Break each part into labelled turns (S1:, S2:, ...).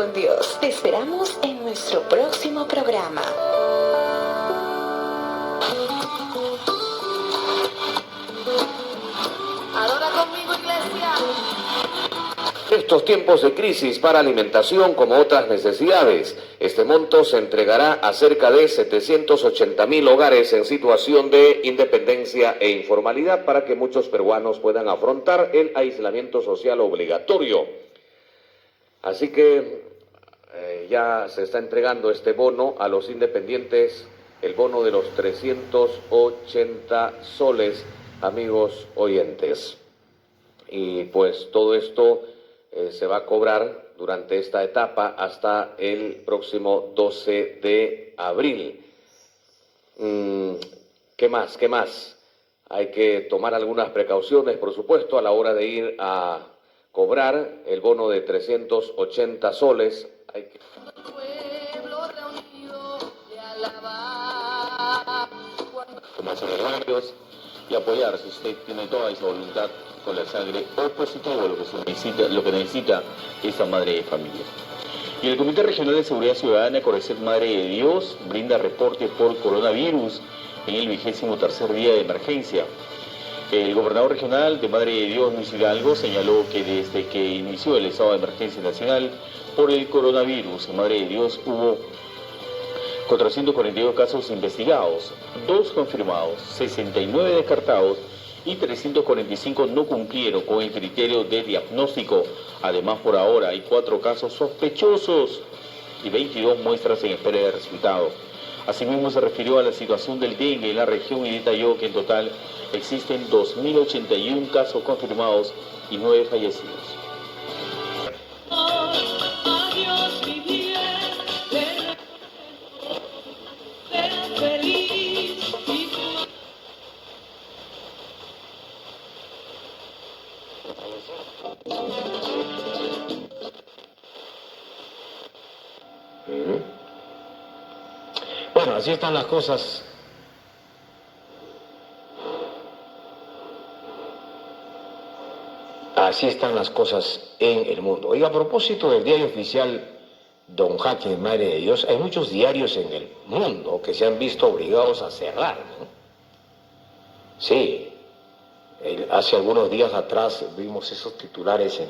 S1: con Dios. Te esperamos en nuestro próximo programa.
S2: Adora conmigo, iglesia.
S3: Estos tiempos de crisis para alimentación como otras necesidades, este monto se entregará a cerca de 780.000 hogares en situación de independencia e informalidad para que muchos peruanos puedan afrontar el aislamiento social obligatorio. Así que ya se está entregando este bono a los independientes, el bono de los 380 soles, amigos oyentes. Y pues todo esto se va a cobrar durante esta etapa hasta el próximo 12 de abril. ¿Qué más? ¿Qué más? Hay que tomar algunas precauciones, por supuesto, a la hora de ir a cobrar el bono de 380 soles. Hay que...
S4: Como solidarios y apoyar, si usted tiene toda esa voluntad con la sangre o positivo, lo que necesita esa madre de familia. Y el Comité Regional de Seguridad Ciudadana, Correcet Madre de Dios, brinda reporte por coronavirus en el 23º día de emergencia. El gobernador regional de Madre de Dios, Luis Hidalgo, señaló que desde que inició el estado de emergencia nacional por el coronavirus en Madre de Dios hubo 442 casos investigados, 2 confirmados, 69 descartados y 345 no cumplieron con el criterio de diagnóstico. Además, por ahora hay 4 casos sospechosos y 22 muestras en espera de resultado. Asimismo, se refirió a la situación del dengue en la región y detalló que en total existen 2.081 casos confirmados y 9 fallecidos.
S5: Bueno, así están las cosas. Así están las cosas en el mundo. Oiga, a propósito del diario oficial Don Jaque, Madre de Dios, hay muchos diarios en el mundo que se han visto obligados a cerrar, ¿no? Sí, hace algunos días atrás vimos esos titulares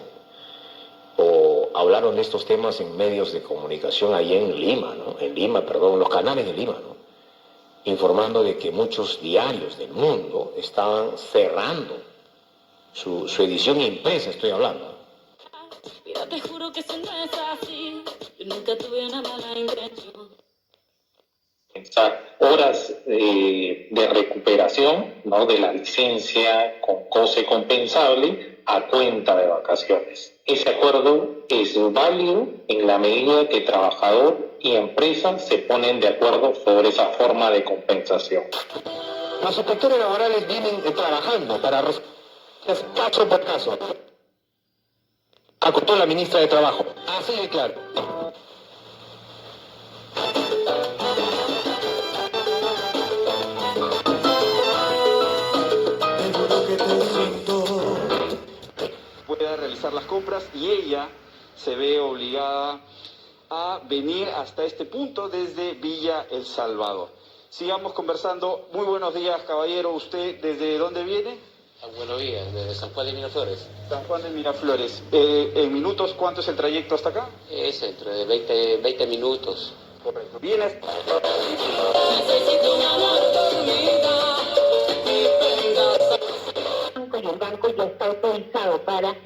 S5: o hablaron de estos temas en medios de comunicación allá en Lima, ¿no? En Lima, perdón, los canales de Lima, ¿no? Informando de que muchos diarios del mundo estaban cerrando su edición impresa, estoy hablando.
S6: Mira, te juro que eso no es así. Yo nunca tuve una mala intención.
S7: Horas de recuperación, ¿no?, de la licencia con goce compensable a cuenta de vacaciones. Ese acuerdo es válido en la medida que trabajador y empresa se ponen de acuerdo sobre esa forma de compensación.
S5: Los inspectores laborales vienen trabajando para caso por caso. Acotó la ministra de Trabajo. Así de claro.
S8: Pueda realizar las compras y ella se ve obligada a venir hasta este punto desde Villa El Salvador. Sigamos conversando. Muy buenos días, caballero. ¿Usted desde dónde viene?
S9: Buenos días, desde San Juan de Miraflores.
S8: San Juan de Miraflores. En minutos, ¿cuánto es el trayecto hasta acá?
S9: Es entre 20 minutos.
S8: Correcto. ¿Vienes?
S10: Y el banco ya está autorizado para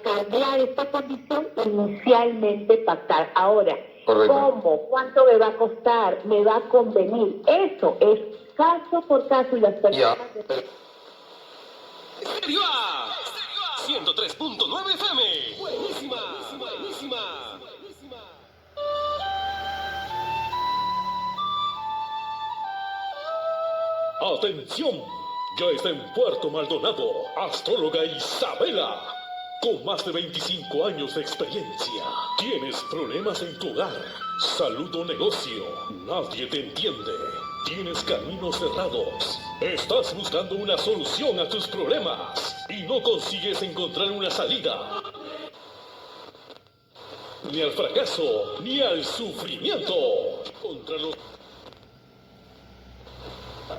S10: cambiar esta condición inicialmente pactar. Ahora,
S5: correcto.
S10: ¿Cómo? ¿Cuánto me va a costar? ¿Me va a convenir? Eso es caso por caso y las personas...
S11: Estéreo A 103.9 FM. Buenísima, buenísima. Atención, ya está en Puerto Maldonado, astróloga Isabela. Con más de 25 años de experiencia. ¿Tienes problemas en tu hogar? Salud o negocio. Nadie te entiende. Tienes caminos cerrados. Estás buscando una solución a tus problemas y no consigues encontrar una salida. ni al fracaso, ni al sufrimiento. Contra los...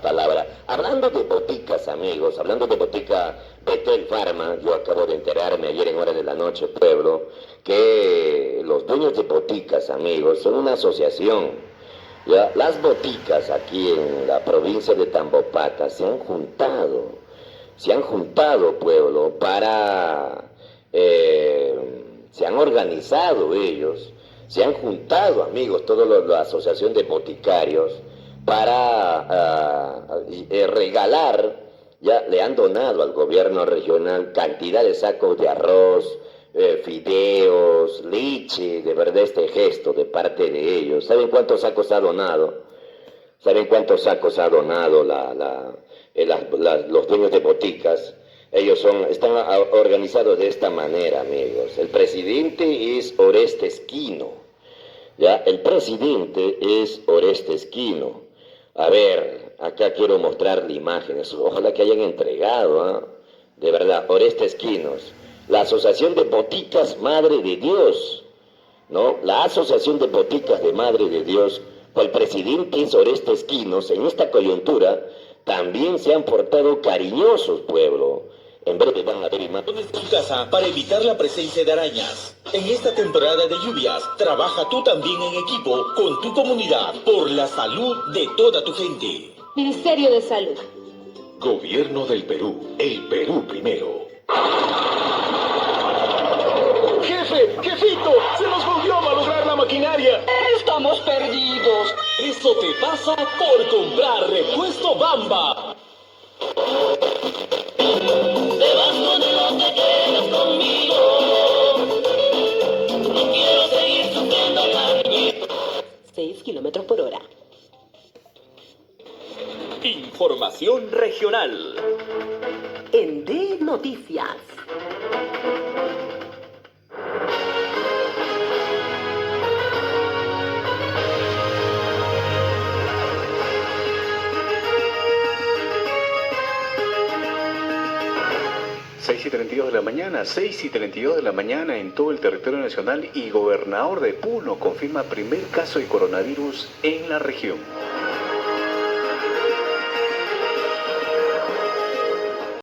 S5: Palabra. Hablando de boticas, amigos, hablando de botica Betel Pharma, yo acabo de enterarme ayer en horas de la noche, pueblo, que los dueños de boticas, amigos, son una asociación. Ya, las boticas aquí en la provincia de Tambopata se han juntado, pueblo, se han organizado ellos, se han juntado, amigos, toda la asociación de boticarios, para regalar, ya le han donado al gobierno regional cantidad de sacos de arroz, fideos, leche, de verdad este gesto de parte de ellos. ¿Saben cuántos sacos ha donado? ¿Saben cuántos sacos ha donado los dueños de boticas? Ellos están organizados de esta manera, amigos. El presidente es Orestes Quino. Ya, el presidente es Orestes Quino. A ver, acá quiero mostrarle imágenes. Ojalá que hayan entregado, ¿eh? De verdad, Orestes Quinos. La Asociación de Boticas Madre de Dios, ¿no? La Asociación de Boticas de Madre de Dios, el presidente es Orestes Quinos, en esta coyuntura también se han portado cariñosos, pueblo. En breve van a ver imágenes.
S12: Pones tu casa para evitar la presencia de arañas. En esta temporada de lluvias, trabaja tú también en equipo con tu comunidad por la salud de toda tu gente.
S13: Ministerio de Salud.
S11: Gobierno del Perú. El Perú primero.
S12: ¡Jefe! ¡Jefito! ¡Se nos volvió a malograr la maquinaria!
S13: ¡Estamos perdidos!
S12: Eso te pasa por comprar repuesto Bamba.
S6: Te vas con él o te quedas conmigo. No quiero seguir sufriendo cariño.
S1: 6 kilómetros por hora.
S12: Información regional.
S1: En D Noticias.
S14: Seis y 32 de la mañana, 6 y 32 de la mañana en todo el territorio nacional y gobernador de Puno confirma primer caso de coronavirus en la región.